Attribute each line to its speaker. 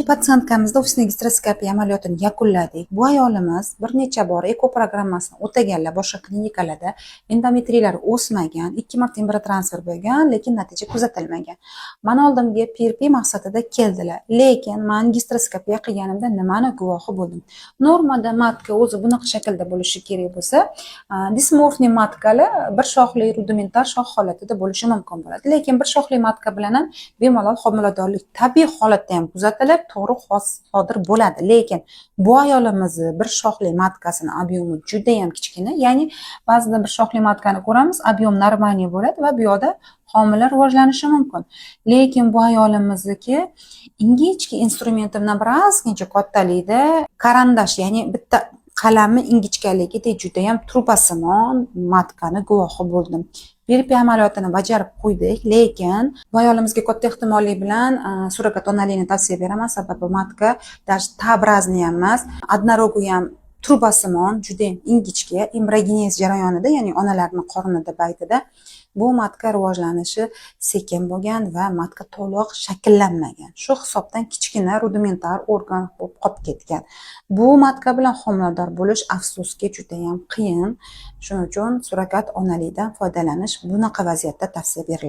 Speaker 1: Patsientkamizda ufisni gisteroskopiya amaliyotini yakunladik. Bu ayolimiz bir necha bor eko programmasini o'taganlar, boshqa klinikalarda endometriylari o'smagan, 2 marta embrion transfer bo'lgan, lekin natija kuzatilmagan. Mana oldimga PRP maqsadida keldilar. Lekin men gisteroskopiya qilganimda nimani guvohi bo'ldim? Normada matka o'zi bunaqa shaklda bo'lishi kerak bo'lsa, dismorfniy matkalar bir shoxli rudimentar shox holatida bo'lishi mumkin bo'ladi. Lekin bir shoxli matka bilan ham bemalol homiladorlik tabiiy holatda ham kuzatilib, to'g'ri sodir bo'ladi. Lekin bu ayolimizni bir shoxli matkasini ob'yemi juda ham kichkina, ya'ni ba'zida bir shoxli matkani ko'ramiz, ob'yem normal bo'ladi va bu yoqda homila rivojlanishi mumkin. Lekin bu ayolimizniki ingichka instrumenti bilan birozgincha kattalikda karandash, ya'ni bitta qalami ingichkaligida juda ham trubasimon matkani guvohi bo'ldim. PRP amaliyotini bajarib qo'ydik, lekin bu ayolimizga katta ehtimollik bilan surrogat onalikni tavsiya beraman, sababi matka даже T-образный emas, однорогий ham trubasimon, juda ham ingichka, embriogenez jarayonida, ya'ni onalarning qornida baytida bu matka rivojlanishi sekin bo'lgan va matka to'liq shakllanmagan. Shu hisobdan kichkina rudimentar organ bo'lib qolib ketgan. Bu matka bilan homilador bo'lish afsuski juda ham qiyin. Shuning uchun surrogat onalikdan foydalanish bunaqa vaziyatda tavsiya beriladi.